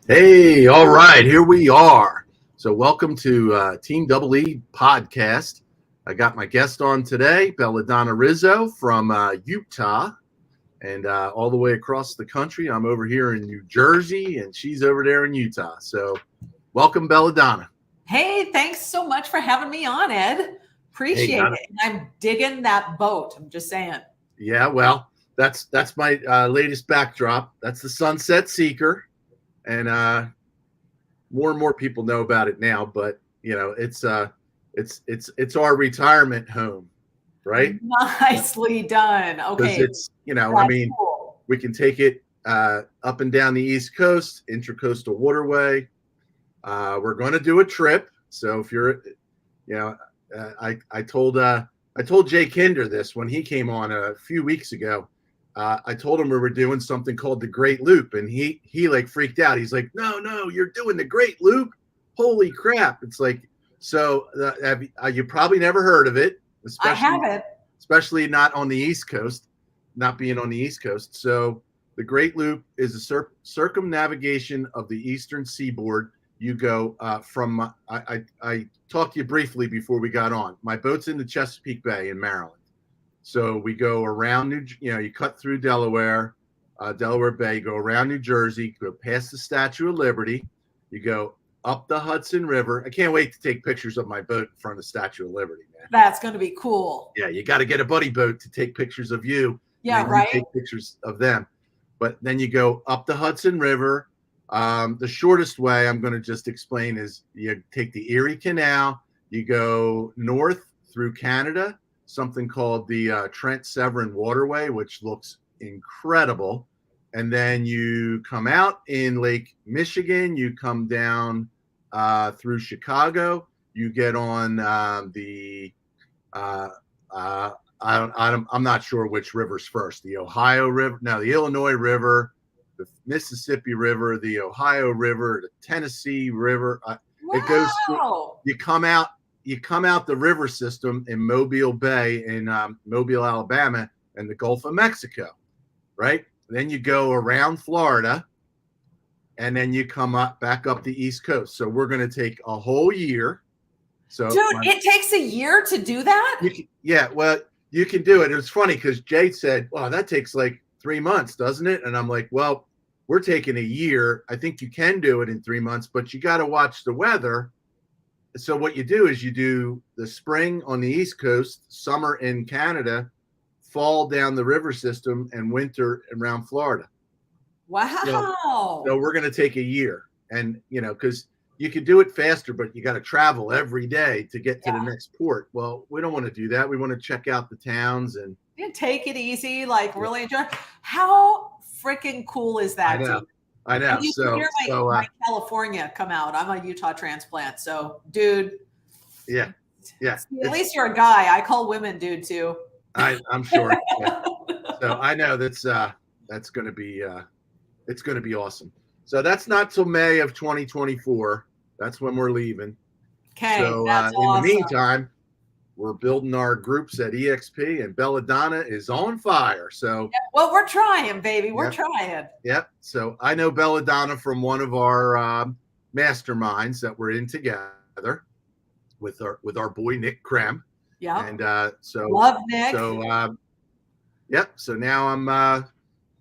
Hey, all right, here we are. So, welcome to Team Double E podcast. I got my guest on today, Belladonna Riso from Utah, and all the way across the country. I'm over here in New Jersey, and she's over there in Utah. So, welcome, Belladonna. Hey, thanks so much for having me on, Ed. Hey, Appreciate it. And I'm digging that boat. I'm just saying. yeah, well, that's my latest backdrop. That's the Sunset Seeker, and more and more people know about it now. But it's our retirement home, right? Nicely done. Because Okay. it's I That's mean, cool. we can take it up and down the East Coast, Intracoastal Waterway. We're going to do a trip, so if you're, I told Jay Kinder this when he came on a few weeks ago. I told him we were doing something called the Great Loop, and he like freaked out. He's like, "No, you're doing the Great Loop! Holy crap!" It's like, so you probably never heard of it, I especially haven't. especially not on the East Coast, not being on the East Coast. So the Great Loop is a circumnavigation of the eastern seaboard. You go from I talked to you briefly before we got on. My boat's in the Chesapeake Bay in Maryland. So we go around you cut through Delaware, Delaware Bay, you go around New Jersey, go past the Statue of Liberty, you go up the Hudson River. I can't wait to take pictures of my boat in front of the Statue of Liberty, man. That's going to be cool. Yeah, you got to get a buddy boat to take pictures of you. Yeah, and right. You take pictures of them. But then you go up the Hudson River. The shortest way I'm going to just explain is you take the Erie Canal, you go north through Canada, something called the Trent Severn Waterway, which looks incredible. And then you come out in Lake Michigan, you come down through Chicago, you get on I'm not sure which river's first. The Ohio River, no, the Illinois River, the Mississippi River, the Ohio River, the Tennessee River. It goes through. You come out the river system in Mobile Bay in Mobile, Alabama, and the Gulf of Mexico, right? Then you go around Florida, and then you come back up the East Coast. So we're going to take a whole year. So, dude, it takes a year to do that? Well, you can do it. It's funny because Jay said, "Well, that takes like 3 months, doesn't it?" And I'm like, "Well, we're taking a year. I think you can do it in 3 months, but you got to watch the weather." So what you do is you do the spring on the East Coast, summer in Canada, fall down the river system, and winter around Florida. Wow. So we're going to take a year, and because you could do it faster, but you got to travel every day to get to the next port. Well, we don't want to do that. We want to check out the towns and take it easy, like really enjoy. How freaking cool is that? I know. You can hear my California come out. I'm a Utah transplant, so dude. Yeah. At least you're a guy. I call women dude too. I'm sure. Yeah. So I know that's going to be it's going to be awesome. So that's not till May of 2024. That's when we're leaving. Okay. So that's in the meantime, we're building our groups at EXP, and Belladonna is on fire. So well, we're trying, baby. We're trying. Yep. So I know Belladonna from one of our masterminds that we're in together with our boy Nick Krem. Yeah. And so love Nick. So So now I'm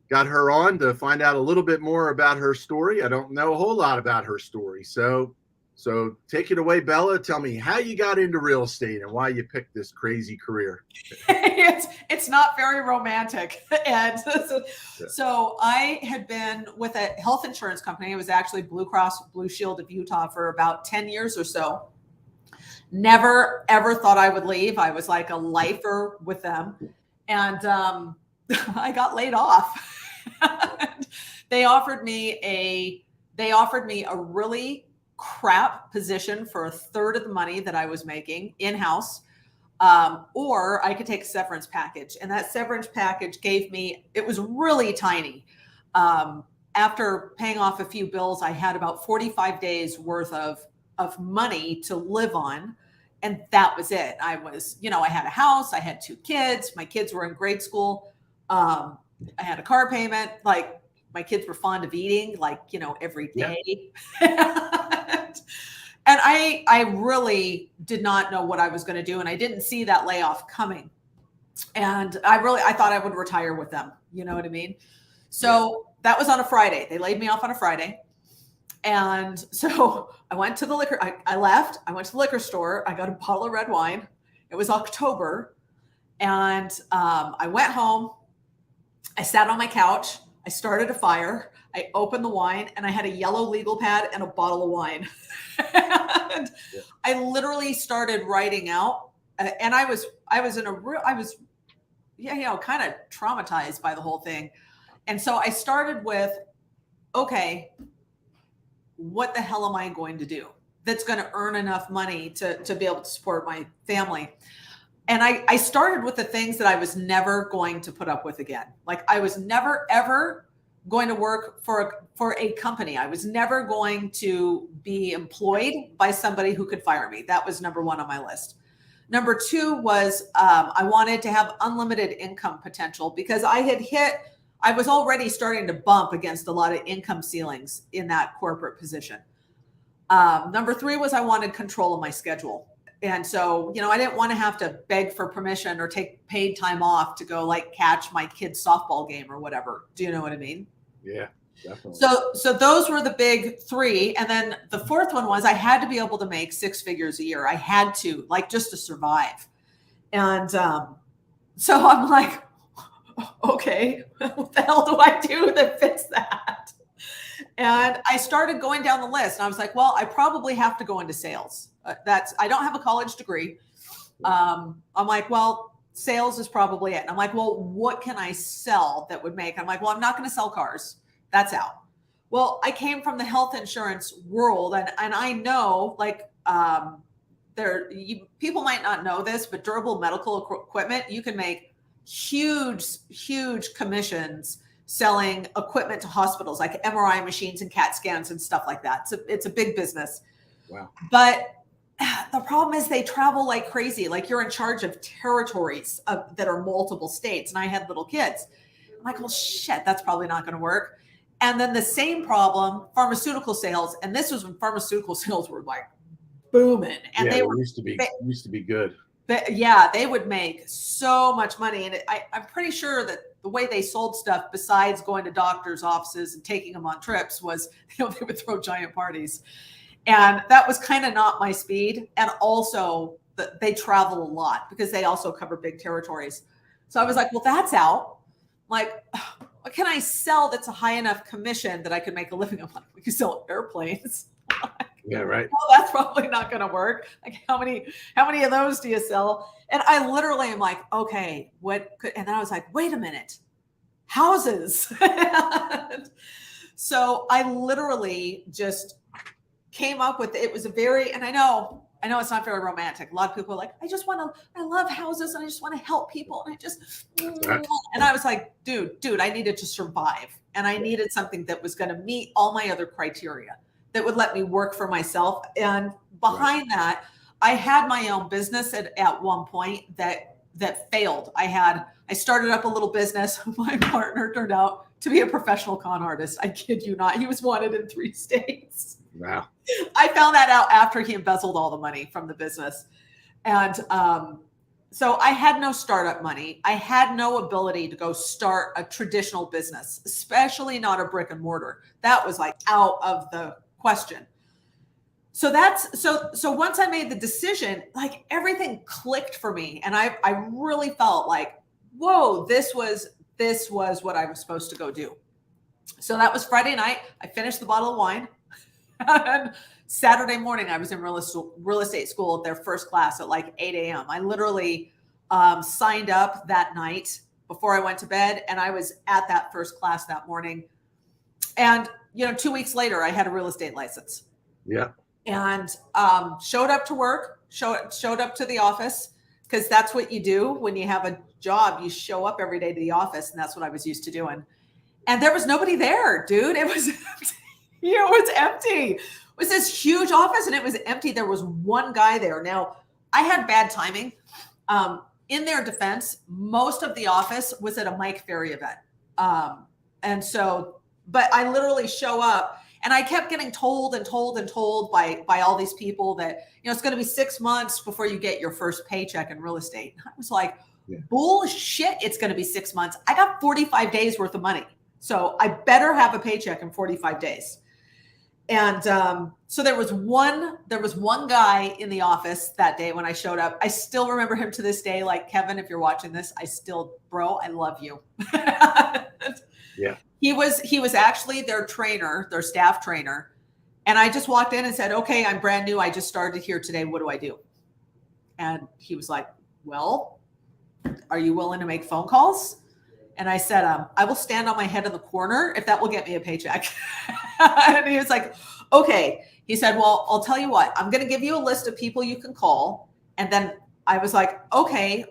got her on to find out a little bit more about her story. I don't know a whole lot about her story. So take it away, Bella. Tell me how you got into real estate and why you picked this crazy career. It's not very romantic. And so I had been with a health insurance company. It was actually Blue Cross Blue Shield of Utah for about 10 years or so. Never, ever thought I would leave. I was like a lifer with them. And I got laid off. They offered me a really crap position for a third of the money that I was making in-house, or I could take a severance package. And that severance package it was really tiny. After paying off a few bills, I had about 45 days worth of money to live on. And that was it. I had a house, I had 2 kids. My kids were in grade school. I had a car payment. Like my kids were fond of eating, like, every Yeah. day. And I really did not know what I was going to do. And I didn't see that layoff coming. And I thought I would retire with them. You know what I mean? So that was on a Friday. They laid me off on a Friday. And so I went to the liquor. I left. I went to the liquor store. I got a bottle of red wine. It was October. And I went home. I sat on my couch. I started a fire. I opened the wine, and I had a yellow legal pad and a bottle of wine. And I literally started writing out. And I was kind of traumatized by the whole thing. And so I started with, okay, what the hell am I going to do that's going to earn enough money to be able to support my family? And I started with the things that I was never going to put up with again. Like, I was never, ever going to work for a company. I was never going to be employed by somebody who could fire me. That was number one on my list. Number two was I wanted to have unlimited income potential, because I was already starting to bump against a lot of income ceilings in that corporate position. Number three was I wanted control of my schedule. And so, I didn't want to have to beg for permission or take paid time off to go like catch my kid's softball game or whatever. Do you know what I mean? Yeah, definitely. So those were the big three. And then the fourth one was I had to be able to make 6 figures a year. I had to, like, just to survive. And so I'm like, okay, what the hell do I do that fits that? And I started going down the list, and I was like, well, I probably have to go into sales. I don't have a college degree. I'm like, well, sales is probably it. And I'm like, well, what can I sell that would make? I'm like, well, I'm not going to sell cars. That's out. Well, I came from the health insurance world, and I know, like, people might not know this, but durable medical equipment, you can make huge commissions selling equipment to hospitals, like MRI machines and CAT scans and stuff like that. It's a big business. Wow. But the problem is they travel like crazy. Like, you're in charge of territories that are multiple states. And I had little kids. I'm like, well, shit, that's probably not going to work. And then the same problem, pharmaceutical sales. And this was when pharmaceutical sales were like booming. And they used to be good. They would make so much money. And I'm pretty sure that the way they sold stuff, besides going to doctors' offices and taking them on trips, was, they would throw giant parties. And that was kind of not my speed. And also they travel a lot because they also cover big territories. So I was like, well, that's out. Like, what can I sell that's a high enough commission that I could make a living? I'm like, we could sell airplanes. Yeah, right. Well, that's probably not going to work. Like, how many of those do you sell? And I literally am like, okay, and then I was like, wait a minute, houses. So I literally just came up with, it was and I know it's not very romantic. A lot of people are like, I love houses, and I just want to help people. And and I was like, dude, I needed to survive. And I needed something that was going to meet all my other criteria, that would let me work for myself. And behind that, I had my own business at one point that failed. I started up a little business. My partner turned out to be a professional con artist. I kid you not. He was wanted in 3 states. Wow. I found that out after he embezzled all the money from the business. And so I had no startup money. I had no ability to go start a traditional business, especially not a brick and mortar. That was like out of the question. So so once I made the decision, like, everything clicked for me. And I really felt like, whoa, this was what I was supposed to go do. So that was Friday night. I finished the bottle of wine. And Saturday morning, I was in real estate school at their first class at like 8 a.m. I literally signed up that night before I went to bed. And I was at that first class that morning. And, 2 weeks later, I had a real estate license. Yeah. And showed up to work, showed up to the office, because that's what you do when you have a job. You show up every day to the office, and that's what I was used to doing. And there was nobody there, dude. It was empty. It was empty. It was this huge office, and it was empty. There was one guy there. Now, I had bad timing. In their defense, most of the office was at a Mike Ferry event. And so but I literally show up. And I kept getting told and told and told by all these people that, it's going to be 6 months before you get your first paycheck in real estate. I was like, bullshit, it's going to be 6 months. I got 45 days worth of money. So I better have a paycheck in 45 days. And so there was one guy in the office that day when I showed up. I still remember him to this day. Like, Kevin, if you're watching this, bro, I love you. Yeah. He was actually their trainer, their staff trainer. And I just walked in and said, okay, I'm brand new. I just started here today. What do I do? And he was like, well, are you willing to make phone calls? And I said, I will stand on my head in the corner if that will get me a paycheck. And he was like, okay. He said, well, I'll tell you what, I'm going to give you a list of people you can call. And then I was like, okay,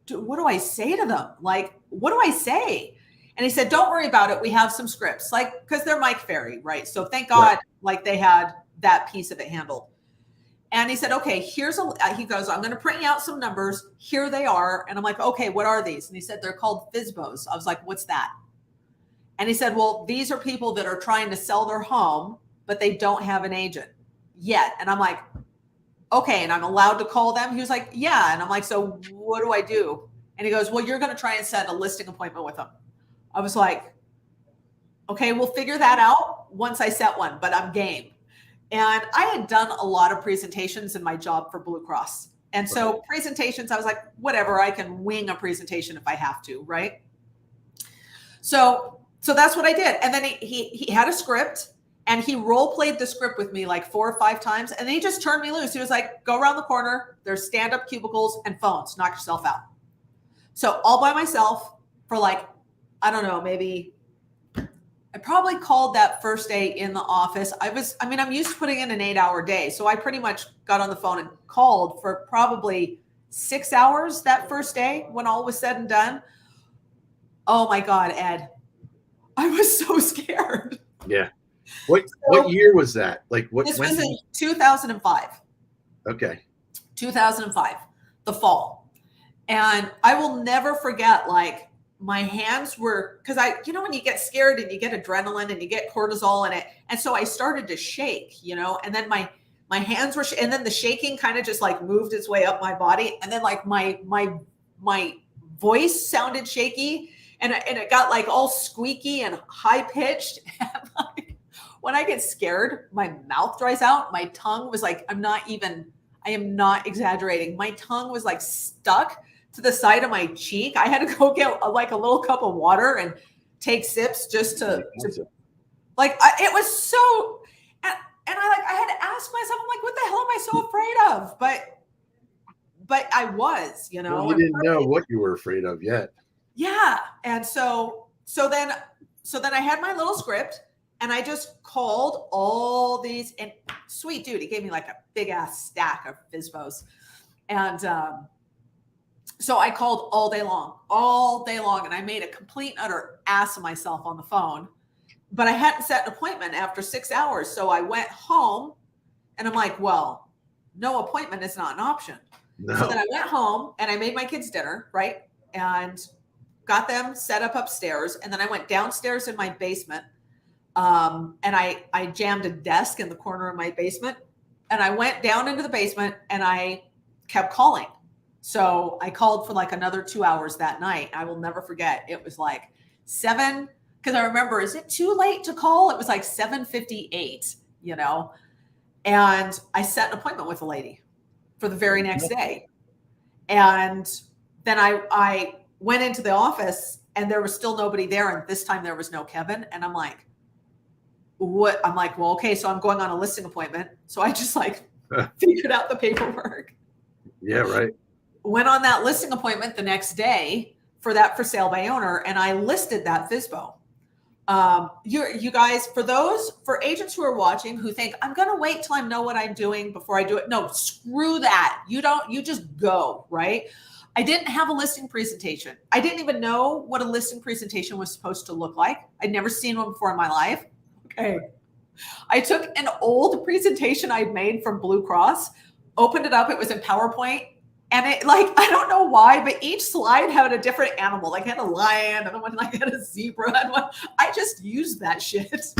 what do I say to them? Like, what do I say? And he said, don't worry about it. We have some scripts, like, because they're Mike Ferry, right? So thank God, like, they had that piece of it handled. And he said, okay, he goes, I'm going to print you out some numbers. Here they are. And I'm like, okay, what are these? And he said, they're called FSBOs. I was like, what's that? And he said, well, these are people that are trying to sell their home, but they don't have an agent yet. And I'm like, okay, and I'm allowed to call them? He was like, yeah. And I'm like, so what do I do? And he goes, well, you're going to try and set a listing appointment with them. I was like, okay, we'll figure that out once I set one, but I'm game. And I had done a lot of presentations in my job for Blue Cross. And so presentations, I was like, whatever, I can wing a presentation if I have to, right? So that's what I did. And then he had a script and he role played the script with me like 4 or 5 times. And then he just turned me loose. He was like, go around the corner. There's stand-up cubicles and phones. Knock yourself out. So all by myself for like, I don't know, maybe I probably called that first day in the office. I'm used to putting in an 8-hour day. So I pretty much got on the phone and called for probably 6 hours that first day when all was said and done. Oh my God, Ed, I was so scared. Yeah. What year was that? Like what? This was in 2005. Okay. 2005, the fall. And I will never forget, like, my hands were, because when you get scared and you get adrenaline and you get cortisol in it. And so I started to shake, and then my hands were, and then the shaking kind of just like moved its way up my body. And then like my voice sounded shaky and it got like all squeaky and high pitched. And like, when I get scared, my mouth dries out. My tongue was like, I am not exaggerating. My tongue was like stuck to the side of my cheek. I had to go get like a little cup of water and take sips just to like, it was so, and I had to ask myself, I'm like, what the hell am I so afraid of? But I was, Well, you didn't know what you were afraid of yet. Yeah. And so then I had my little script and I just called all these, and sweet dude, he gave me like a big ass stack of FSBOs. And, so I called all day long, and I made a complete and utter ass of myself on the phone, but I hadn't set an appointment after 6 hours. So I went home and I'm like, well, no appointment is not an option. No. So then I went home and I made my kids dinner, right? And got them set up upstairs. And then I went downstairs in my basement. And I jammed a desk in the corner of my basement, and I went down into the basement and I kept calling. So I called for like another 2 hours that night. I will never forget. It was like 7, because I remember, is it too late to call? It was like 7:58, and I set an appointment with a lady for the very next day. And then I went into the office and there was still nobody there. And this time there was no Kevin. And I'm like, what? I'm like, well, okay, so I'm going on a listing appointment. So I just like figured out the paperwork. Yeah, right. Went on that listing appointment the next day for that for sale by owner, and I listed that FSBO. You guys, for agents who are watching who think I'm going to wait till I know what I'm doing before I do it. No, screw that. You just go, right? I didn't have a listing presentation. I didn't even know what a listing presentation was supposed to look like. I'd never seen one before in my life. Okay. I took an old presentation I'd made from Blue Cross, opened it up. It was in PowerPoint. And it like, I don't know why, but each slide had a different animal. Like I had a lion, and one like had a zebra, and one. I just used that shit.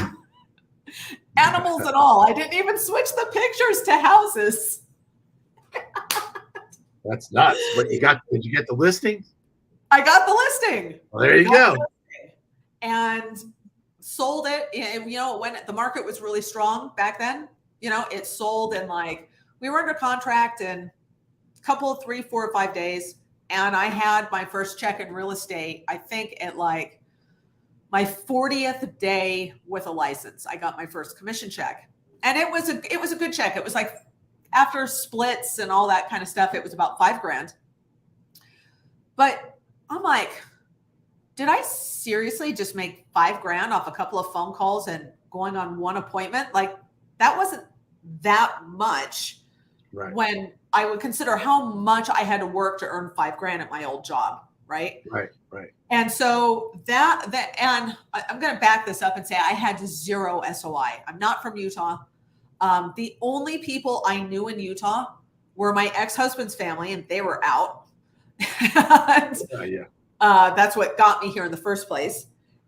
Animals and all. I didn't even switch the pictures to houses. That's nuts. But did you get the listing? I got the listing. Well, there you go. And sold it. And, you know, when the market was really strong back then, you know, it sold in like, we were under contract in a couple, 3, 4, or 5 days. And I had my first check in real estate, I think at like my 40th day with a license. I got my first commission check. And it was a good check. It was like after splits and all that kind of stuff, it was about $5,000. But I'm like, did I seriously just make $5,000 off a couple of phone calls and going on one appointment? Like that wasn't that much, right, when I would consider how much I had to work to earn $5,000 at my old job. Right. And so and I'm going to back this up and say I had 0 SOI. I'm not from Utah. The only people I knew in Utah were my ex-husband's family, and they were out. That's what got me here in the first place.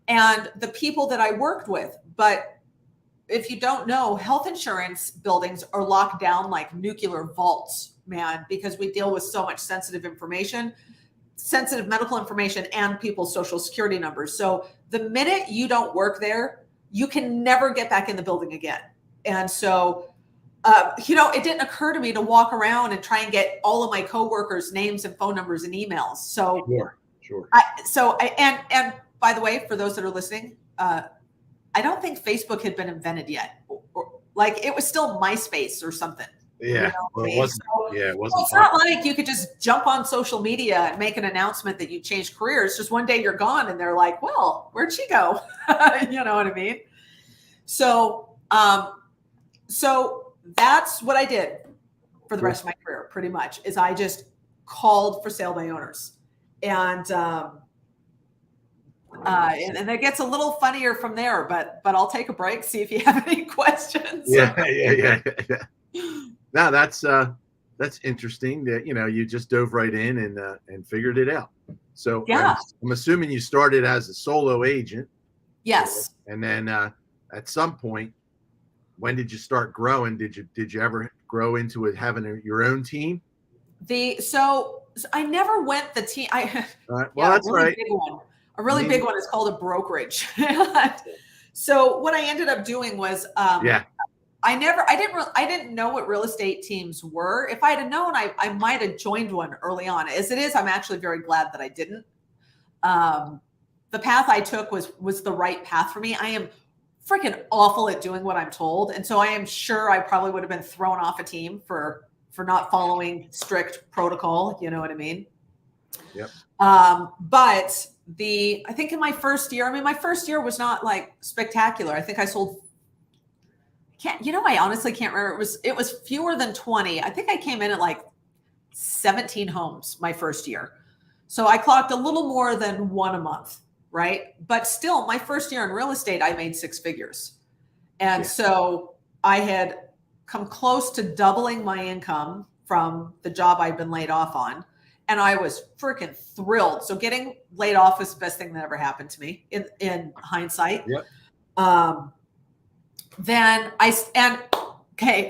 And the people that I worked with. But if you don't know, health insurance buildings are locked down like nuclear vaults, man, because we deal with so much sensitive information, sensitive medical information, and people's social security numbers. So the minute you don't work there, you can never get back in the building again. And so, you know, it didn't occur to me to walk around and try and get all of my coworkers' names and phone numbers and emails. So sure. And by the way, for those that are listening, I don't think Facebook had been invented yet. Like it was still MySpace or something. Yeah. You know well, it wasn't. It wasn't. Well, it's not like you could just jump on social media and make an announcement that you changed careers. Just one day you're gone, and they're like, "Well, where'd she go?" You know what I mean? So, so that's what I did for the rest of my career. Pretty much, is I just called for sale by owners, and it gets a little funnier from there. But I'll take a break. See if you have any questions. Yeah. No, that's interesting that, you know, you just dove right in and figured it out. So yeah, I'm assuming you started as a solo agent. Yes. And then at some point, when did you start growing? Did you ever grow into it having your own team? So I never went the team. Well, that's really right. Big one. A really big one is called a brokerage. So what I ended up doing was I didn't know what real estate teams were. If I had known, I might have joined one early on. As it is, I'm actually very glad that I didn't. The path I took was the right path for me. I am freaking awful at doing what I'm told. And so I am sure I probably would have been thrown off a team for not following strict protocol. You know what I mean? Yep. But I think in my first year, my first year was not like spectacular. I think I sold, I honestly can't remember. It was fewer than 20. I think I came in at like 17 homes my first year. So I clocked a little more than one a month, right? But still, my first year in real estate, I made 6 figures. And so I had come close to doubling my income from the job I'd been laid off on. And I was freaking thrilled. So getting laid off was the best thing that ever happened to me in hindsight. Yep.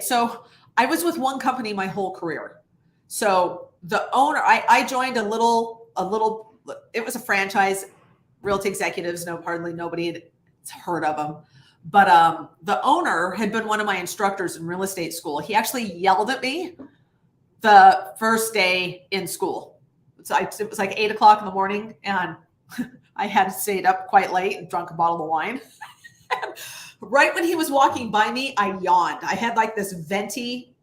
So I was with one company my whole career. So the owner, I joined a little, it was a franchise. Realty Executives, nobody had heard of them. But the owner had been one of my instructors in real estate school. He actually yelled at me the first day in school. So it was like 8 o'clock in the morning, and I had stayed up quite late and drunk a bottle of wine. Right when he was walking by me, I yawned. I had like this venti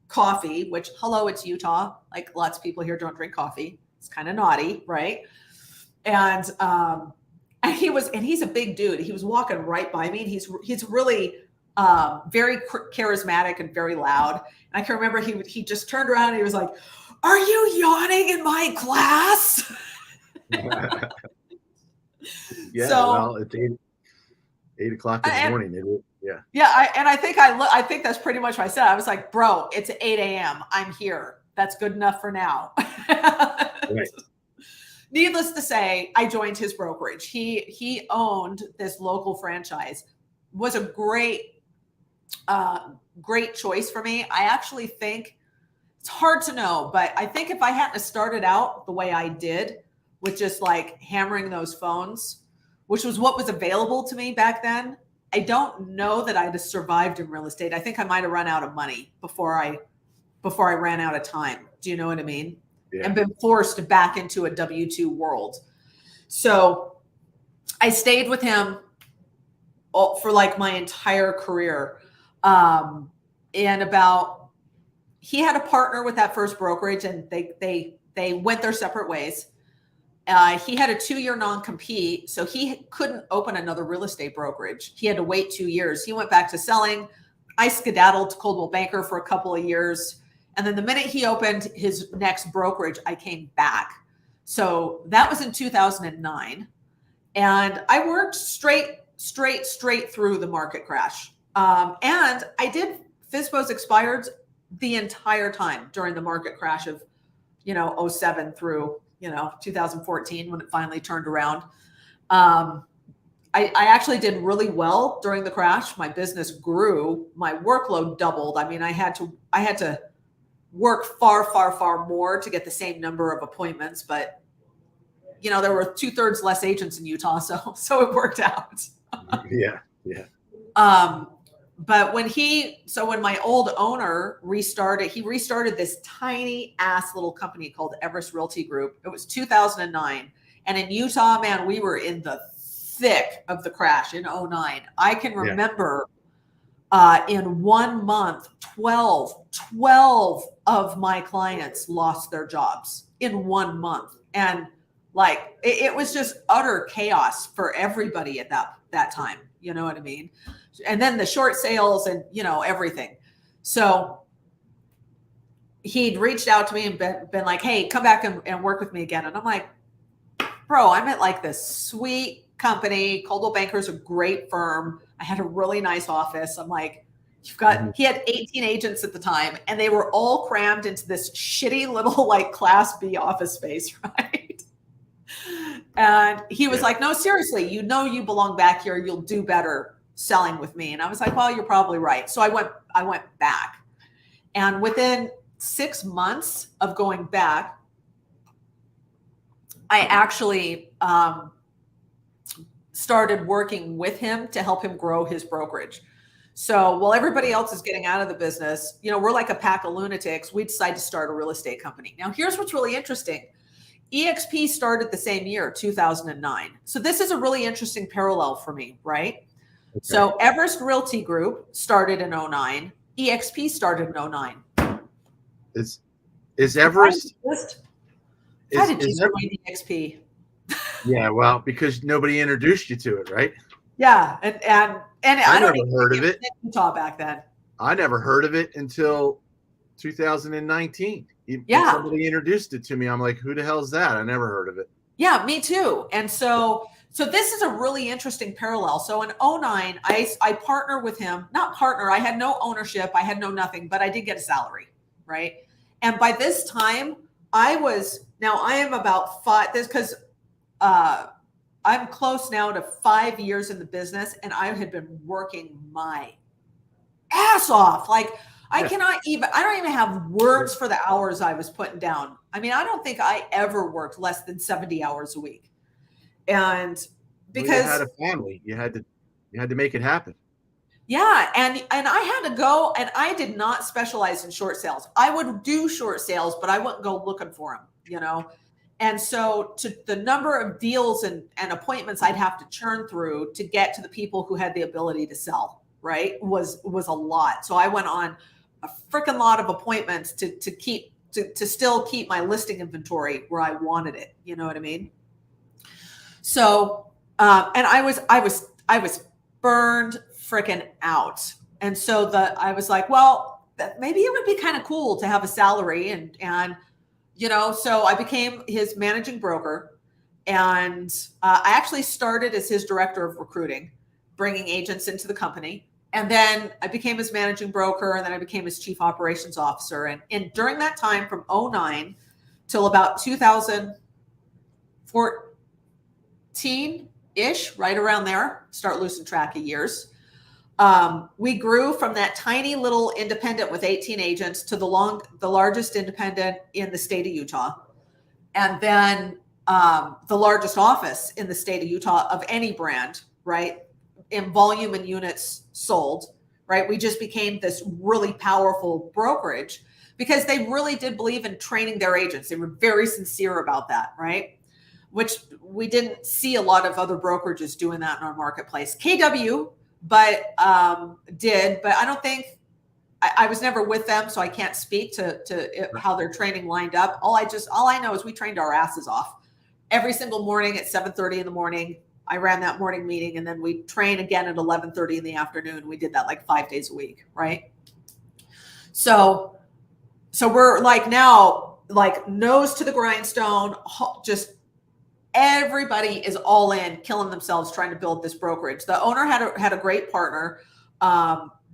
coffee, which, hello, it's Utah. Like lots of people here don't drink coffee. It's kind of naughty, right? And he's a big dude. He was walking right by me, and he's really very charismatic and very loud. And I can remember he just turned around and he was like, "Are you yawning in my class?" Yeah. So, well, it's 8 o'clock in the morning. Yeah. I think that's pretty much what I said. I was like, "Bro, it's 8 a.m. I'm here. That's good enough for now. Right. Needless to say, I joined his brokerage. He owned this local franchise. Was a great choice for me. I actually think it's hard to know, but I think if I hadn't started out the way I did with just like hammering those phones, which was what was available to me back then, I don't know that I'd have survived in real estate. I think I might have run out of money before I ran out of time. Do you know what I mean? Yeah. And been forced back into a W-2 world. So I stayed with him for like my entire career. And he had a partner with that first brokerage, and they went their separate ways. He had a 2-year non-compete, so he couldn't open another real estate brokerage. He had to wait 2 years. He went back to selling. I skedaddled to Coldwell Banker for a couple of years. And then the minute he opened his next brokerage, I came back. So that was in 2009. And I worked straight through the market crash. And I did FSBOs expired the entire time during the market crash of, 07 through, 2014 when it finally turned around. I actually did really well during the crash. My business grew. My workload doubled. I mean, I had to work far more to get the same number of appointments, but there were 2/3 less agents in Utah, so it worked out. Yeah. But when my old owner he restarted this tiny ass little company called Everest Realty Group. It was 2009. And in Utah, man, we were in the thick of the crash in 2009. I can remember in 1 month, 12 of my clients lost their jobs in 1 month. And like, it was just utter chaos for everybody at that time. You know what I mean? And then the short sales and, everything. So he'd reached out to me and been like, hey, come back and work with me again. And I'm like, bro, I'm at like this sweet company. Coldwell Banker is a great firm. I had a really nice office. I'm like, he had 18 agents at the time, and they were all crammed into this shitty little like Class B office space, right? And he was like, no, seriously, you belong back here. You'll do better selling with me. And I was like, well, you're probably right. So I went back. And within 6 months of going back, I actually started working with him to help him grow his brokerage. So while everybody else is getting out of the business, we're like a pack of lunatics. We decided to start a real estate company. Now, here's what's really interesting. EXP started the same year, 2009. So this is a really interesting parallel for me, right? Okay. So Everest Realty Group started in 2009. EXP started in 2009. Is Everest? How did you join EXP? Yeah, well, because nobody introduced you to it, right? Yeah, and I never heard of it. Utah back then. I never heard of it until 2019. Somebody introduced it to me. I'm like, who the hell is that? I never heard of it. Yeah, me too. And so this is a really interesting parallel. So in 2009, I partner with him. Not partner. I had no ownership. I had no nothing, but I did get a salary, right? And by this time, I am about because I'm close now to 5 years in the business, and I had been working my ass off. Like I don't even have words for the hours I was putting down. I mean, I don't think I ever worked less than 70 hours a week. And because you had a family, you had to make it happen. Yeah. And I had to go, and I did not specialize in short sales. I would do short sales, but I wouldn't go looking for them, And so to the number of deals and appointments I'd have to churn through to get to the people who had the ability to sell, right, was a lot. So I went on a freaking lot of appointments to still keep my listing inventory where I wanted it. You know what I mean? So, and I was burned freaking out. And so I was like, well, maybe it would be kind of cool to have a salary and so I became his managing broker, and I actually started as his director of recruiting, bringing agents into the company. And then I became his managing broker, and then I became his chief operations officer. And during that time, from 2009 till about 2014-ish, right around there, start losing track of years. We grew from that tiny little independent with 18 agents to the largest independent in the state of Utah. And then the largest office in the state of Utah of any brand, right? In volume and units sold, right? We just became this really powerful brokerage because they really did believe in training their agents. They were very sincere about that, right? Which we didn't see a lot of other brokerages doing that in our marketplace. KW, but did, but I don't think, I was never with them, so I can't speak to how their training lined up. All I know is we trained our asses off every single morning at 7:30 in the morning. I ran that morning meeting, and then we train again at 11:30 in the afternoon. We did that like 5 days a week, right? So we're like now, like nose to the grindstone, just everybody is all in, killing themselves trying to build this brokerage. The owner had a great partner.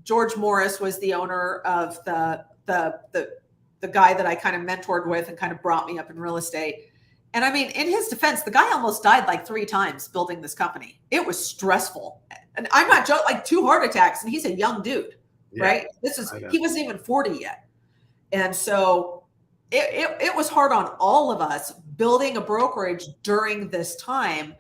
George Morris was the owner of the guy that I kind of mentored with and kind of brought me up in real estate. And I mean, in his defense, the guy almost died like 3 times building this company. It was stressful. And I'm not joking, like 2 heart attacks, and he's a young dude, right? He wasn't even 40 yet. And so it was hard on all of us building a brokerage during this time.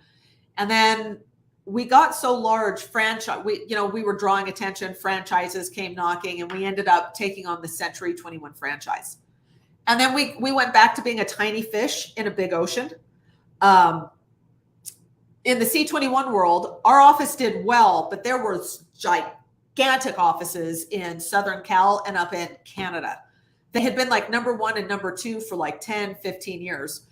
And then we got so large, we were drawing attention, franchises came knocking, and we ended up taking on the Century 21 franchise. And then we went back to being a tiny fish in a big ocean. In the C21 world, our office did well, but there were gigantic offices in Southern Cal and up in Canada. They had been like number 1 and number 2 for like 10, 15 years.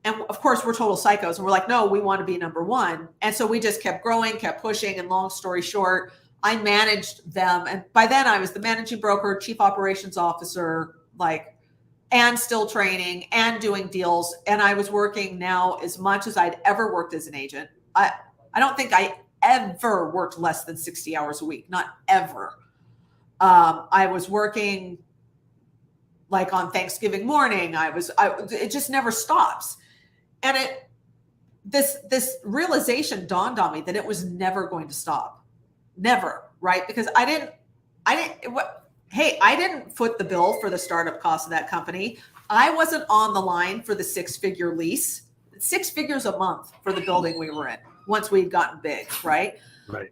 And of course, we're total psychos. And we're like, no, we want to be number 1. And so we just kept growing, kept pushing. And long story short, I managed them. And by then I was the managing broker, chief operations officer, and still training and doing deals. And I was working now as much as I'd ever worked as an agent. I don't think I ever worked less than 60 hours a week, not ever. I was working like on Thanksgiving morning. It just never stops. And this realization dawned on me that it was never going to stop. Never, right? Because I didn't foot the bill for the startup cost of that company. I wasn't on the line for the 6-figure lease, 6 figures a month for the building we were in once we'd gotten big, right? Right.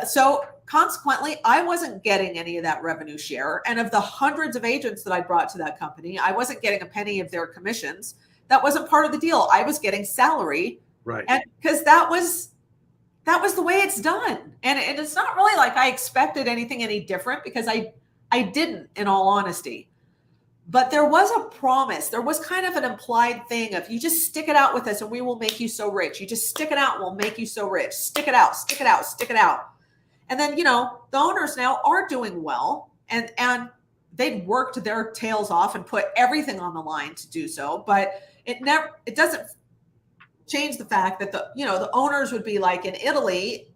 So consequently, I wasn't getting any of that revenue share. And of the hundreds of agents that I brought to that company, I wasn't getting a penny of their commissions. That wasn't part of the deal. I was getting salary. Right. And because that was the way it's done. And it's not really like I expected anything any different, because I didn't, in all honesty. But there was a promise. There was kind of an implied thing of, you just stick it out with us and we will make you so rich. You just stick it out and we'll make you so rich. Stick it out, stick it out, stick it out. And then, the owners now are doing well, and they'd worked their tails off and put everything on the line to do so. But it doesn't change the fact that the owners would be like in Italy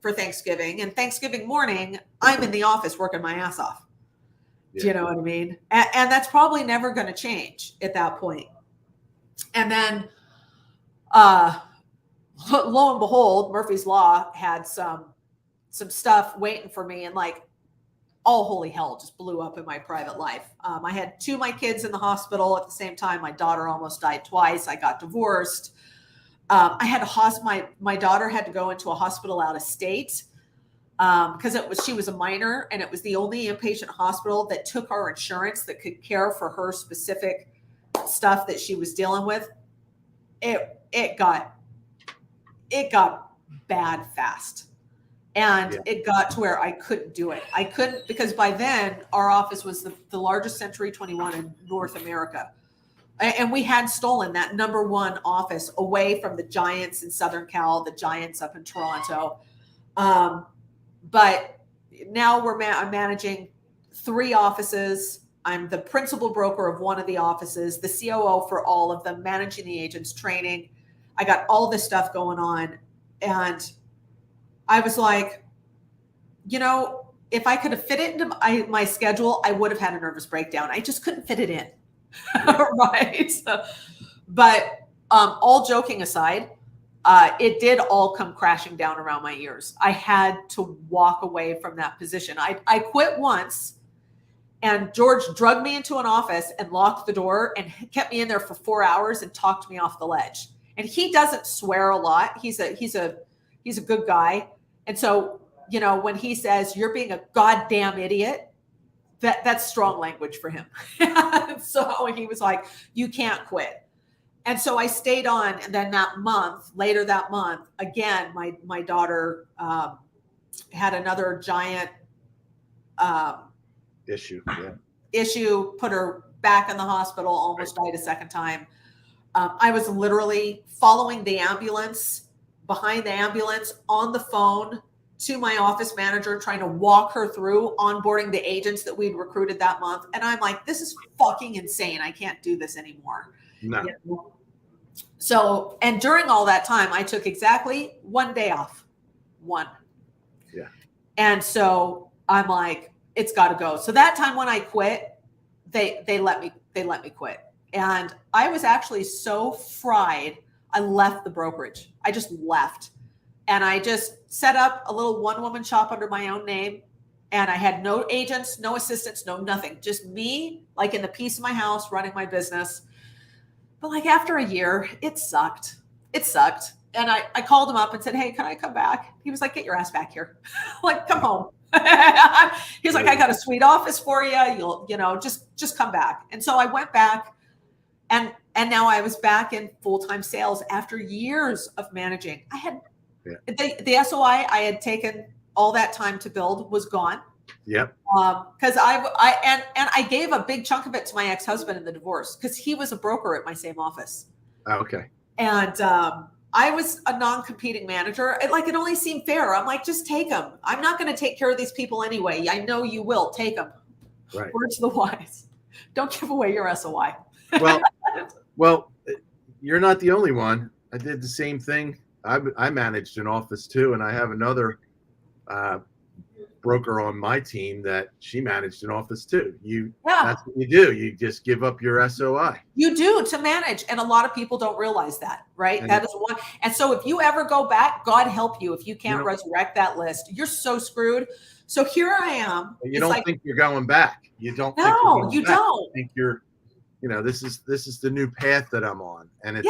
for Thanksgiving, and Thanksgiving morning, I'm in the office working my ass off. Yeah. Do you know what I mean? And that's probably never going to change at that point. And then, lo and behold, Murphy's Law had some stuff waiting for me, and like all holy hell just blew up in my private life. I had 2 of my kids in the hospital at the same time. My daughter almost died twice. I got divorced. I had my daughter had to go into a hospital out of state because she was a minor, and it was the only inpatient hospital that took our insurance that could care for her specific stuff that she was dealing with. It got bad fast. And it got to where I couldn't do it. I couldn't, because by then our office was the largest Century 21 in North America. And we had stolen that number 1 office away from the giants in Southern Cal, the giants up in Toronto. But now I'm managing 3 offices. I'm the principal broker of one of the offices, the COO for all of them, managing the agents, training. I got all this stuff going on. And I was like, if I could have fit it into my schedule, I would have had a nervous breakdown. I just couldn't fit it in. Right. But all joking aside, it did all come crashing down around my ears. I had to walk away from that position. I quit once, and George drugged me into an office and locked the door and kept me in there for 4 hours and talked me off the ledge. And he doesn't swear a lot. He's a good guy. And so, when he says you're being a goddamn idiot, that's strong language for him. So he was like, you can't quit. And so I stayed on. And then later that month, again, my daughter had another giant issue, put her back in the hospital, almost died a second time. I was literally following the ambulance, behind the ambulance, on the phone to my office manager, trying to walk her through onboarding the agents that we'd recruited that month. And I'm like, this is fucking insane. I can't do this anymore. No. So, and during all that time, I took exactly 1 day off. One. Yeah. And so I'm like, it's got to go. So that time when I quit, they let me quit. And I was actually so fried, I left the brokerage. I just left. And I just set up a little one-woman shop under my own name. And I had no agents, no assistants, no nothing. Just me, like in the peace of my house, running my business. But like after a year, it sucked. It sucked. And I called him up and said, hey, can I come back? He was like, get your ass back here. Like, come home. He's like, I got a sweet office for you. Just come back. And so I went back, and now I was back in full-time sales after years of managing. I had the SOI I had taken all that time to build was gone. Yep. Because I gave a big chunk of it to my ex-husband in the divorce, because he was a broker at my same office. Oh, okay. And I was a non-competing manager. It only seemed fair. I'm like, just take them. I'm not going to take care of these people anyway. I know you will. Take them. Right. Words to the wise. Don't give away your SOI. Well, you're not the only one. I did the same thing. I managed an office too, and I have another broker on my team that she managed an office too. That's what you do. You just give up your SOI. You do, to manage. And a lot of people don't realize that, right? That is one. And so if you ever go back, God help you. If you can't resurrect that list, you're so screwed. So here I am. You don't think you're going back. You don't. No, you don't. You think you're, this is the new path that I'm on. And it's,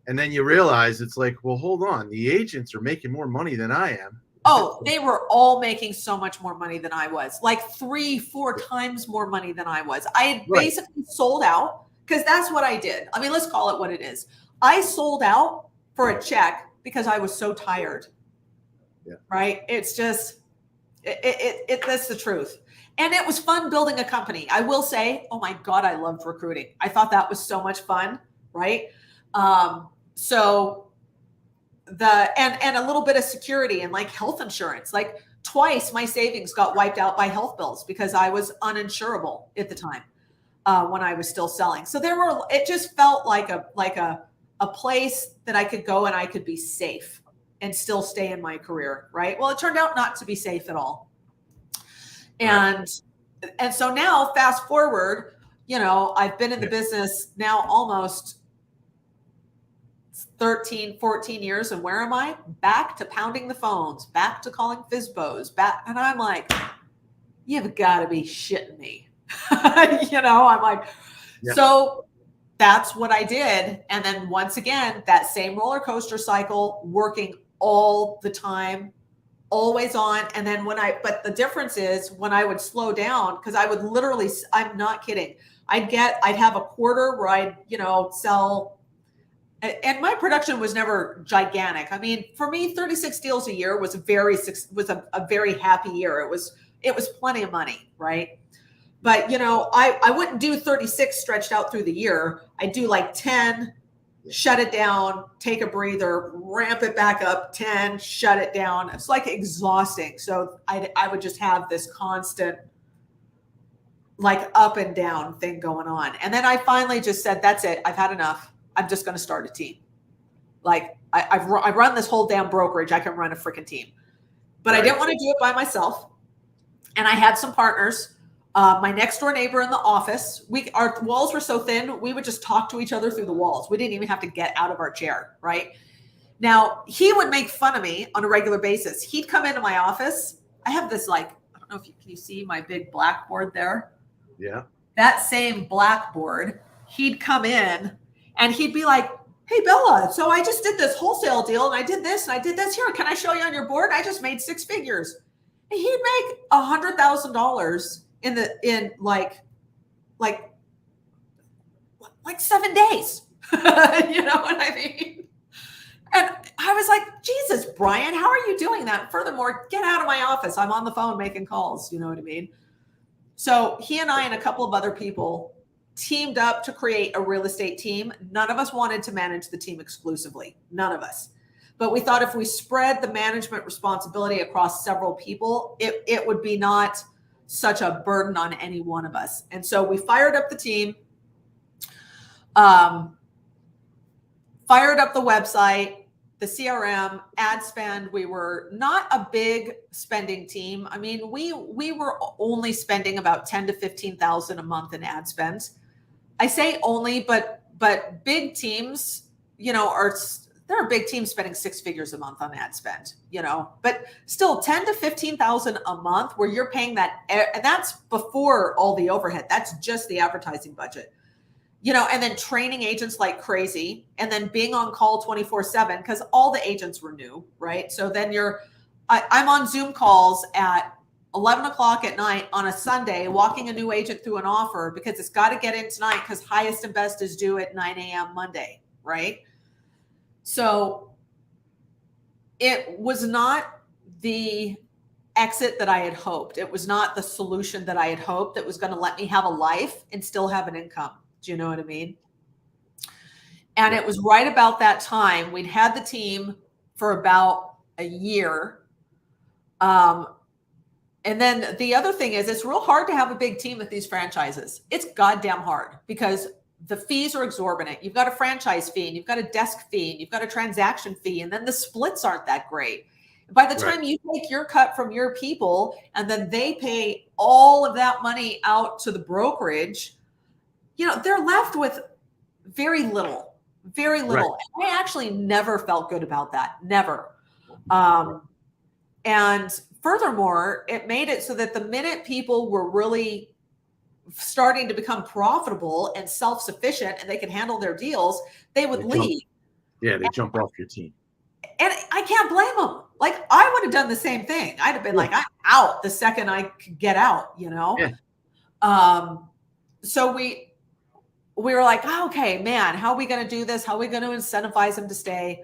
and then you realize it's like, well, hold on. The agents are making more money than I am. Oh, they were all making so much more money than I was, like 3-4 times more money than I was. I had basically sold out, because that's what I did. I mean, let's call it what it is. I sold out for a check because I was so tired. Yeah. Right. It's just, that's the truth. And it was fun building a company. I will say, oh my God, I loved recruiting. I thought that was so much fun. Right. And a little bit of security and like health insurance. Like twice my savings got wiped out by health bills because I was uninsurable at the time when I was still selling. So it just felt like a place that I could go and I could be safe and still stay in my career. Right. Well, it turned out not to be safe at all. And so now fast forward, I've been in the business now almost 13, 14 years. And where am I? Back to pounding the phones, back to calling FSBOs, back. And I'm like, you've got to be shitting me. I'm like, so that's what I did. And then once again, that same roller coaster cycle, working all the time, always on. And then but the difference is when I would slow down, because I would literally, I'm not kidding. I'd have a quarter where I'd, sell. And my production was never gigantic. I mean, for me, 36 deals a year was a very happy year. It was plenty of money, right? But I wouldn't do 36 stretched out through the year. I'd do like 10, shut it down, take a breather, ramp it back up, 10, shut it down. It's like exhausting. So I would just have this constant like up and down thing going on. And then I finally just said, that's it. I've had enough. I'm just going to start a team. Like I run this whole damn brokerage. I can run a freaking team. but I didn't want to do it by myself. And I had some partners. My next door neighbor in the office, our walls were so thin, we would just talk to each other through the walls. We didn't even have to get out of our chair, right? Now, he would make fun of me on a regular basis. He'd come into my office. I have this, like, I don't know if can you see my big blackboard there? Yeah. That same blackboard, he'd come in and he'd be like, hey, Bella, so I just did this wholesale deal and I did this and I did this. Here, can I show you on your board? I just made 6 figures. And he'd make $100,000 in like 7 days. You know what I mean? And I was like, Jesus, Brian, how are you doing that? Furthermore, get out of my office. I'm on the phone making calls. You know what I mean? So he and I and a couple of other people teamed up to create a real estate team. None of us wanted to manage the team exclusively. None of us. But we thought if we spread the management responsibility across several people, it would be not such a burden on any one of us. And so we fired up the team, fired up the website, the CRM, ad spend. We were not a big spending team. I mean, we were only spending about 10 to 15,000 a month in ad spend. I say only, but big teams, you know, there are big teams spending 6 figures a month on ad spend, you know, but still 10 to 15,000 a month where you're paying that. And that's before all the overhead. That's just the advertising budget, you know, and then training agents like crazy and then being on call 24/7 because all the agents were new, right? So then I'm on Zoom calls at 11 o'clock at night on a Sunday, walking a new agent through an offer because it's got to get in tonight because highest and best is due at 9 a.m. Monday, right? So it was not the exit that I had hoped. It was not the solution that I had hoped that was going to let me have a life and still have an income. Do you know what I mean? And it was right about that time. We'd had the team for about a year. And then the other thing is it's real hard to have a big team with these franchises. It's goddamn hard because the fees are exorbitant. You've got a franchise fee and you've got a desk fee and you've got a transaction fee. And then the splits aren't that great. By the time you take your cut from your people and then they pay all of that money out to the brokerage, you know, they're left with very little. Right. I actually never felt good about that. Never. And furthermore, it made it so that the minute people were really starting to become profitable and self-sufficient and they could handle their deals, they would leave. They jump off your team. And I can't blame them. Like I would have done the same thing. I'd have been like, I'm out the second I could get out, you know? Yeah. So we were like, oh, okay, man, how are we going to do this? How are we going to incentivize them to stay?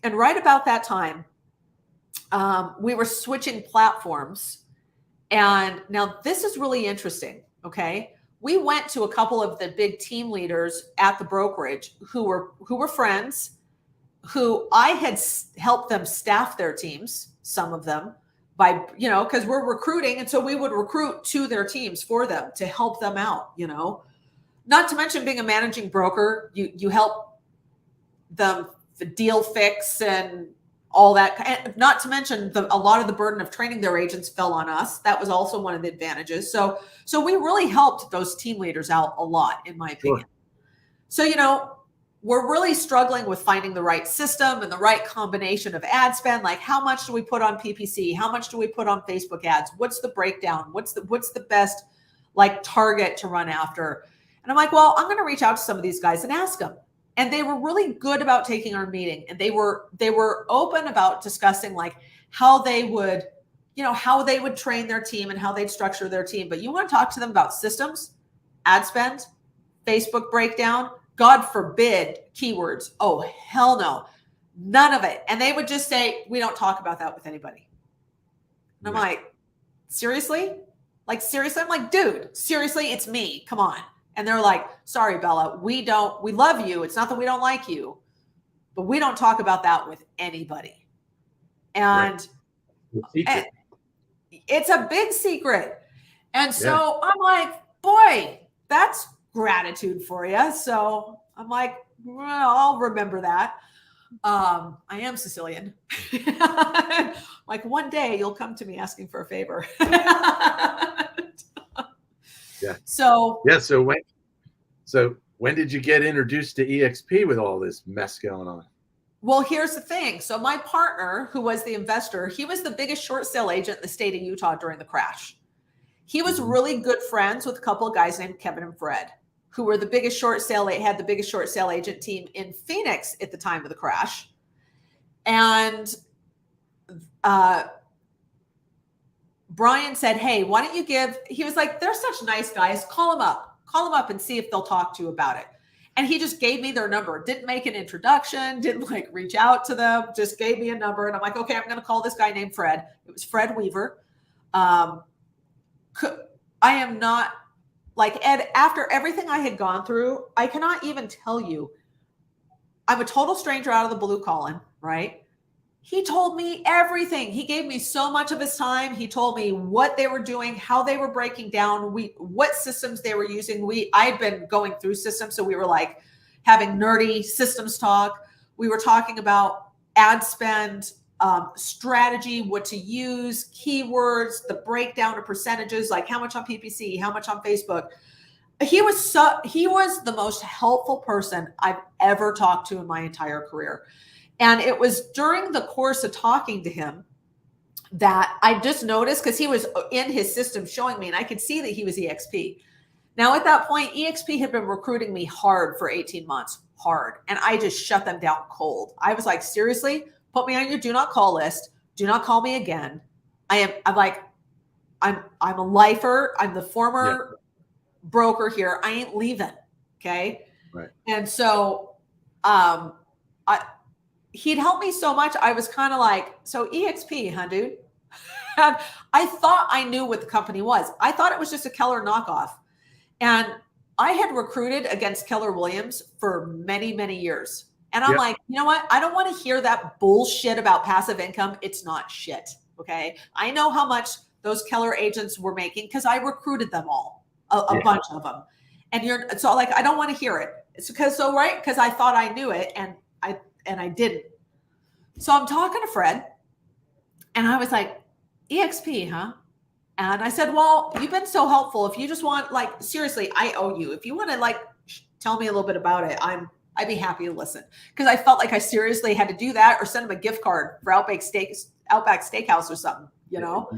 And right about that time, we were switching platforms. And now this is really interesting. Okay. We went to a couple of the big team leaders at the brokerage who were friends, who I had helped them staff their teams, some of them by, you know, because we're recruiting. And so we would recruit to their teams for them to help them out, you know, not to mention being a managing broker, you help them the deal fix and all that. And not to mention a lot of the burden of training their agents fell on us. That was also one of the advantages. So we really helped those team leaders out a lot, in my opinion. Sure. So, you know, we're really struggling with finding the right system and the right combination of ad spend. Like how much do we put on PPC? How much do we put on Facebook ads? What's the breakdown? What's the best like target to run after? And I'm like, well, I'm going to reach out to some of these guys and ask them. And they were really good about taking our meeting. And they were open about discussing like how they would, you know, how they would train their team and how they'd structure their team. But you want to talk to them about systems, ad spend, Facebook breakdown, God forbid, keywords. Oh, hell no. None of it. And they would just say, we don't talk about that with anybody. And I'm like, seriously? Like, seriously? I'm like, dude, seriously, it's me. Come on. And they're like, sorry, Bella, we love you. It's not that we don't like you, but we don't talk about that with anybody. And, and it's a big secret. And so I'm like, boy, that's gratitude for you. So I'm like, well, I'll remember that. I am Sicilian. Like one day you'll come to me asking for a favor. Yeah. So yeah. So when did you get introduced to EXP with all this mess going on? well, here's the thing. So my partner, who was the investor, he was the biggest short sale agent in the state of Utah during the crash. He was really good friends with a couple of guys named Kevin and Fred, who were the biggest short sale, had the biggest short sale agent team in Phoenix at the time of the crash. And Brian said, hey, why don't you he was like, they're such nice guys. Call them up and see if they'll talk to you about it. And he just gave me their number, didn't make an introduction, didn't like reach out to them, just gave me a number. And I'm like, okay, I'm going to call this guy named Fred. It was Fred Weaver. I am not like, Ed, after everything I had gone through, I cannot even tell you, I'm a total stranger out of the blue calling, right? He told me everything. He gave me so much of his time. He told me what they were doing, how they were breaking down, what systems they were using. I'd been going through systems, so we were like having nerdy systems talk. We were talking about ad spend, strategy, what to use, keywords, the breakdown of percentages, like how much on PPC, how much on Facebook. He was the most helpful person I've ever talked to in my entire career. And it was during the course of talking to him that I just noticed, because he was in his system showing me, and I could see that he was EXP. Now, at that point, EXP had been recruiting me hard for 18 months, hard. And I just shut them down cold. I was like, seriously, put me on your do not call list. Do not call me again. I'm a lifer. I'm the former broker here. I ain't leaving. Okay. Right. And so, he'd helped me so much. I was kind of like, so EXP, huh, dude? And I thought I knew what the company was. I thought it was just a Keller knockoff. And I had recruited against Keller Williams for many, many years. And I'm like, you know what? I don't want to hear that bullshit about passive income. It's not shit. Okay. I know how much those Keller agents were making because I recruited them all, a bunch of them. And so like, I don't want to hear it. It's because I thought I knew it and I didn't. So I'm talking to Fred and I was like, EXP, huh? And I said, well, you've been so helpful. If you just want, like, seriously, I owe you. If you want to like tell me a little bit about it, I'd be happy to listen. Because I felt like I seriously had to do that or send him a gift card for Outback Steakhouse or something, you know?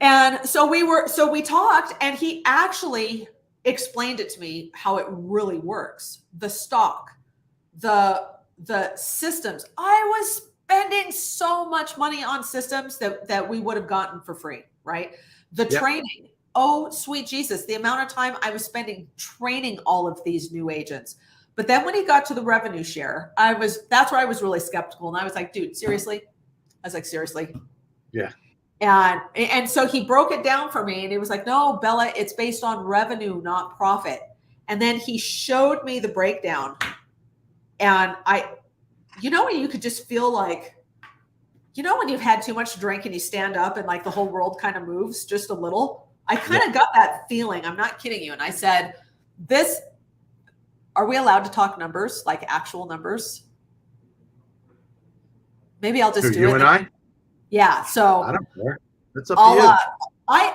And so we talked and he actually explained it to me how it really works. The stock, the systems. I was spending so much money on systems that we would have gotten for free, right? The training. Oh, sweet Jesus, the amount of time I was spending training all of these new agents. But then when he got to the revenue share, that's where I was really skeptical. And I was like, dude, seriously? I was like, seriously? Yeah. And so he broke it down for me and he was like, no, Bella, it's based on revenue, not profit. And then he showed me the breakdown. And when you could just feel like, when you've had too much to drink and you stand up and like the whole world kind of moves just a little. I kind of got that feeling. I'm not kidding you. And I said, are we allowed to talk numbers, like actual numbers? Maybe I'll just do you it. And I? Yeah. So I don't care. That's up to you. I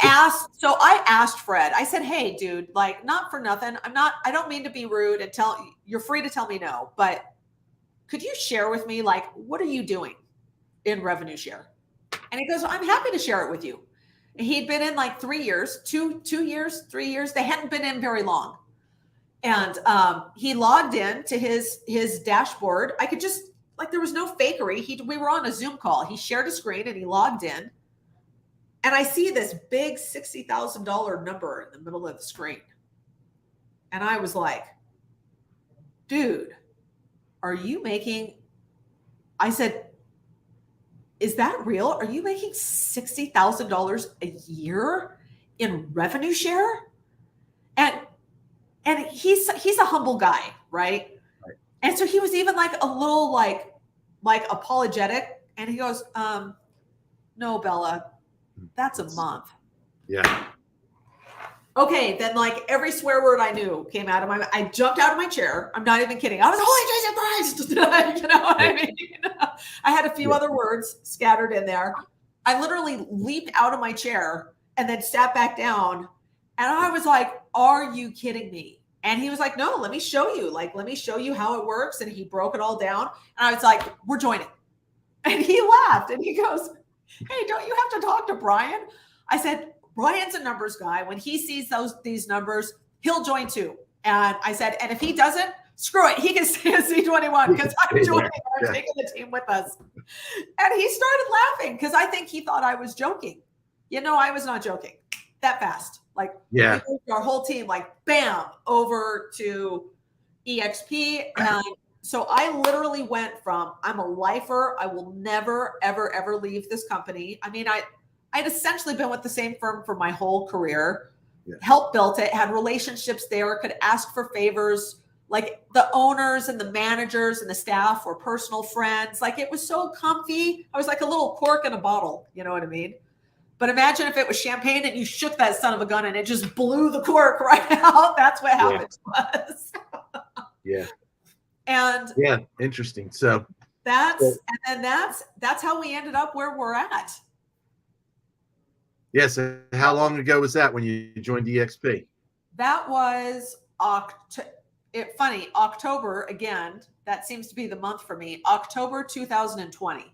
asked Fred, I said, hey, dude, like not for nothing. I don't mean to be rude and you're free to tell me no, but could you share with me, like, what are you doing in revenue share? And he goes, I'm happy to share it with you. And he'd been in like 3 years, 2 years, 3 years. They hadn't been in very long. And he logged in to his dashboard. I could just, like, there was no fakery. We were on a Zoom call. He shared a screen and he logged in. And I see this big $60,000 number in the middle of the screen. And I was like, dude, are you making, I said, is that real? Are you making $60,000 a year in revenue share? And he's a humble guy, right? And so he was even like a little like apologetic. And he goes, no, Bella, that's a month. Yeah. Okay, then like every swear word I knew came out of my mouth. I jumped out of my chair. I'm not even kidding. I was, holy Jesus Christ. You know what I mean? I had a few other words scattered in there. I literally leaped out of my chair and then sat back down. And I was like, are you kidding me? And he was like, no, let me show you. Like, let me show you how it works. And he broke it all down. And I was like, we're joining. And he laughed and he goes, hey, don't you have to talk to Brian? I said, Brian's a numbers guy. When he sees these numbers, he'll join too. And I said, and if he doesn't, screw it. He can stay at C21 because I'm joining. I'm taking the team with us. And he started laughing because I think he thought I was joking. You know, I was not joking that fast. Like, our whole team, like, bam, over to EXP. And so I literally went from, I'm a lifer. I will never, ever, ever leave this company. I mean, I'd essentially been with the same firm for my whole career, helped built it, had relationships there, could ask for favors. Like the owners and the managers and the staff were personal friends. Like it was so comfy. I was like a little cork in a bottle. You know what I mean? But imagine if it was champagne and you shook that son of a gun and it just blew the cork right out. That's what happened to us. And interesting. So that's how we ended up where we're at. Yes. How long ago was that when you joined EXP? That was October again. That seems to be the month for me. October 2020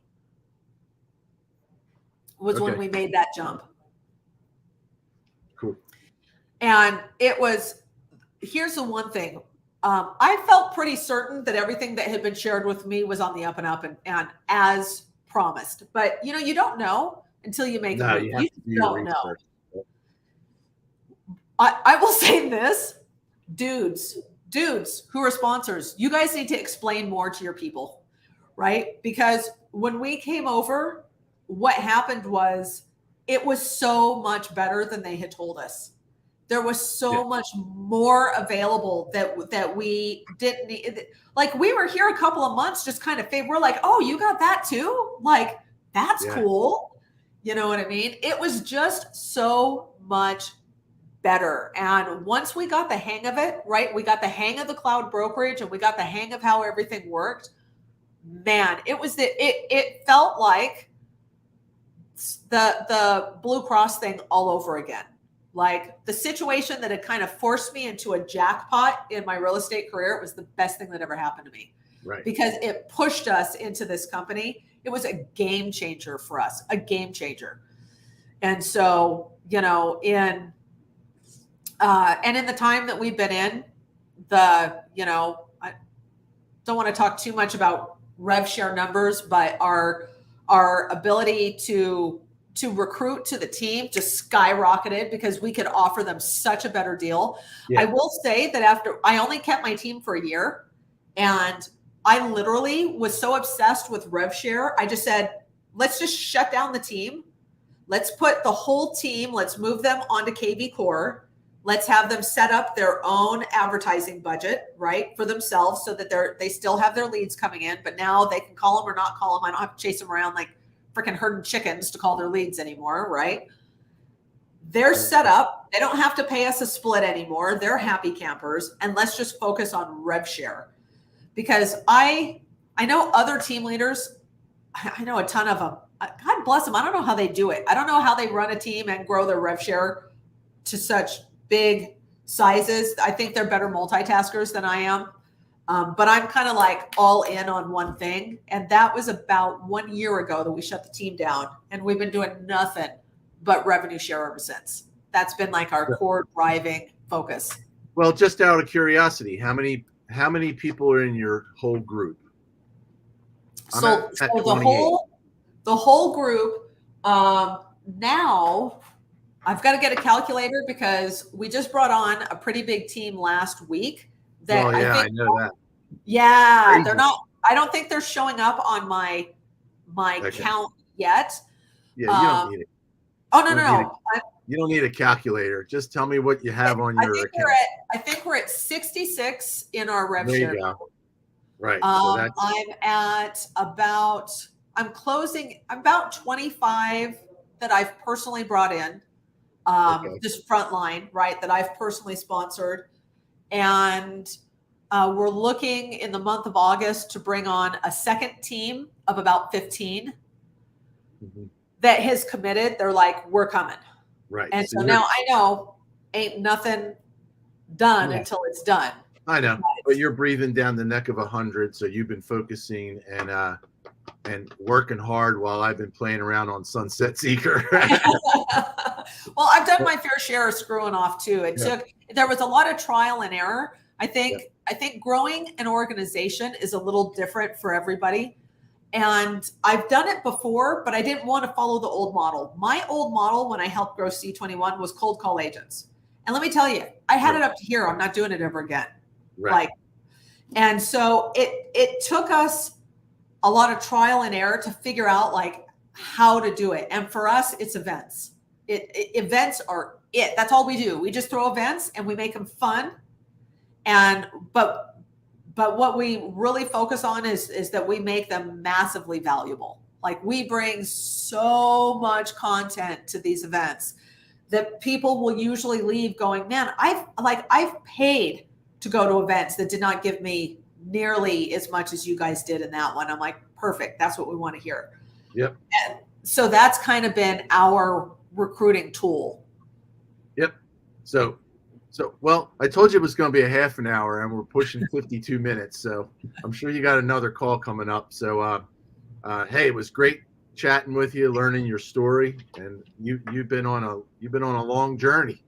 was when we made that jump. Cool. And it was, here's the one thing. I felt pretty certain that everything that had been shared with me was on the up and up and as promised. But, you know, you don't know until you make a move. You don't know. I will say this, dudes who are sponsors, you guys need to explain more to your people, right? Because when we came over, what happened was it was so much better than they had told us. There was so much more available that we didn't need. Like we were here a couple of months, just kind of we're like, oh, you got that too? Like, that's cool. You know what I mean? It was just so much better. And once we got the hang of it, right? We got the hang of the cloud brokerage and we got the hang of how everything worked. Man, it felt like the Blue Cross thing all over again. Like the situation that had kind of forced me into a jackpot in my real estate career, it was the best thing that ever happened to me. Right. Because it pushed us into this company. It was a game changer for us, a game changer. And so, you know, in the time that we've been in, I don't want to talk too much about rev share numbers, but our ability to recruit to the team just skyrocketed because we could offer them such a better deal. Yeah. I will say that after I only kept my team for a year and I literally was so obsessed with rev share. I just said, let's just shut down the team. Let's put the whole team, let's move them onto KV Core. Let's have them set up their own advertising budget, right, for themselves so that they still have their leads coming in, but now they can call them or not call them. I don't have to chase them around like freaking herding chickens to call their leads anymore, right? They're set up. They don't have to pay us a split anymore. They're happy campers. And let's just focus on rev share. Because I know other team leaders, I know a ton of them. God bless them. I don't know how they do it. I don't know how they run a team and grow their rev share to such big sizes. I think they're better multitaskers than I am. But I'm kind of like all in on one thing. And that was about 1 year ago that we shut the team down. And we've been doing nothing but revenue share ever since. That's been like our core driving focus. Well, just out of curiosity, how many people are in your whole group? So the whole group, now I've got to get a calculator because we just brought on a pretty big team last week. I know that. Yeah, crazy. They're not. I don't think they're showing up on my count yet. Yeah, you don't need it. Oh no. You don't need a calculator. Just tell me what you have on your account. I think we're at 66 in our rev there share. You go. Right. So I'm at I'm closing about 25 that I've personally brought in. Okay. just frontline, right, that I've personally sponsored. And we're looking in the month of August to bring on a second team of about 15 that has committed. They're like, we're coming. Right. And so now I know ain't nothing done until it's done. I know, but you're breathing down the neck of 100. So you've been focusing and working hard while I've been playing around on Sunset Seeker. Well, I've done my fair share of screwing off too. There was a lot of trial and error. I think growing an organization is a little different for everybody. And I've done it before, but I didn't want to follow the old model. My old model when I helped grow C21 was cold call agents. And let me tell you, I had it up to here. I'm not doing it ever again. Right. And so it took us a lot of trial and error to figure out like how to do it. And for us, it's events. Events are it. That's all we do. We just throw events and we make them fun. But what we really focus on is that we make them massively valuable. Like we bring so much content to these events that people will usually leave going, man, I've paid to go to events that did not give me nearly as much as you guys did in that one. I'm like, perfect. That's what we want to hear. Yep. And so that's kind of been our recruiting tool. Yep. So well, I told you it was going to be a half an hour and we're pushing 52 minutes. So I'm sure you got another call coming up. So, hey, it was great chatting with you, learning your story, and you've been on a long journey.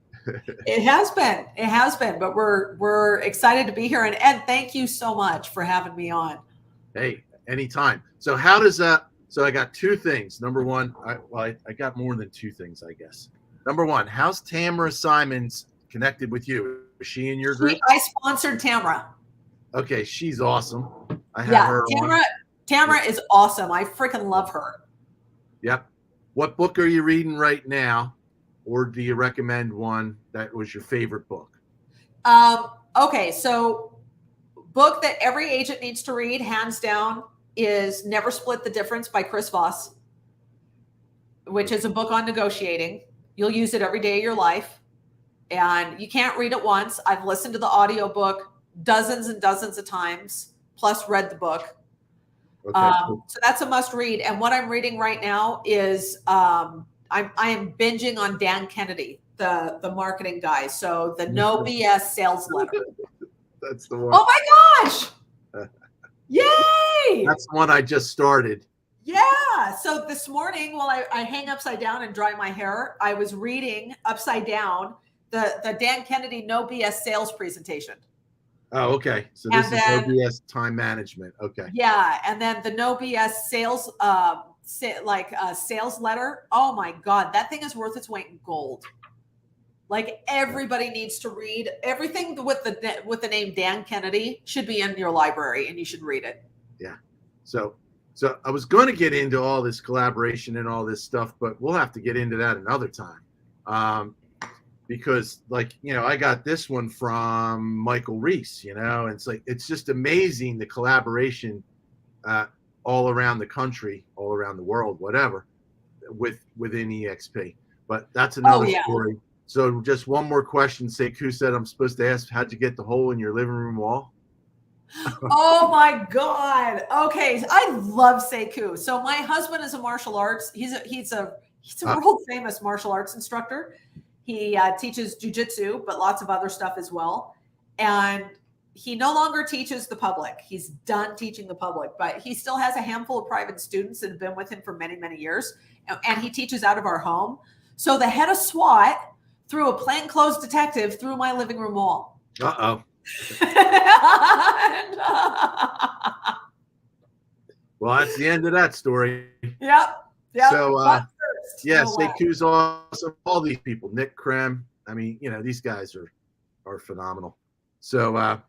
It has been, but we're excited to be here. And Ed, thank you so much for having me on. Hey, anytime. So how does that, so I got two things. Number one, I got more than two things, I guess. Number one, how's Tamara Simons connected with you? Is she in your group? I sponsored Tamara. Okay, she's awesome. I have her on. Tamara is awesome. I freaking love her. Yep. What book are you reading right now? Or do you recommend one that was your favorite book? Okay, so book that every agent needs to read, hands down, is Never Split the Difference by Chris Voss, which is a book on negotiating. You'll use it every day of your life. And you can't read it once. I've listened to the audiobook dozens and dozens of times, plus read the book. Okay. So that's a must read. And what I'm reading right now is I am binging on Dan Kennedy, the marketing guy. So the No BS sales letter. That's the one. Oh my gosh. Yay. That's the one I just started. Yeah. So this morning, while I hang upside down and dry my hair, I was reading upside down the Dan Kennedy No BS sales presentation. Oh, okay. So this is No BS time management. Okay. Yeah. And then the No BS sales, sales letter. Oh my God. That thing is worth its weight in gold. Like everybody needs to read everything with the name Dan Kennedy should be in your library and you should read it. Yeah. So I was going to get into all this collaboration and all this stuff, but we'll have to get into that another time. Because I got this one from Michael Reese, and it's just amazing the collaboration all around the country, all around the world, whatever, within EXP. But that's another story. So just one more question. Sekou said I'm supposed to ask, how'd you get the hole in your living room wall? Oh my God. Okay. I love Sekou. So my husband is a martial arts. He's a world famous martial arts instructor. He teaches jujitsu, but lots of other stuff as well. And he no longer teaches the public. He's done teaching the public, but he still has a handful of private students that have been with him for many, many years. And he teaches out of our home. So the head of SWAT threw a plainclothes detective through my living room wall. Uh-oh. Well, that's the end of that story. Yep. So, Sekou's awesome. All these people, Nick Krem. I mean, these guys are phenomenal. So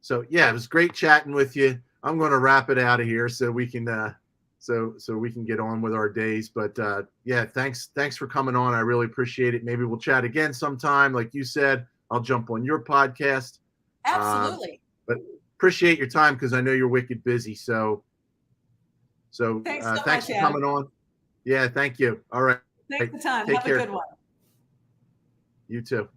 it was great chatting with you. I'm going to wrap it out of here so we can so we can get on with our days. But thanks for coming on. I really appreciate it. Maybe we'll chat again sometime. Like you said, I'll jump on your podcast. Absolutely. But appreciate your time because I know you're wicked busy. So thanks for coming on. Yeah, thank you. All right. Thanks a ton. Take Have care. a good one. You too.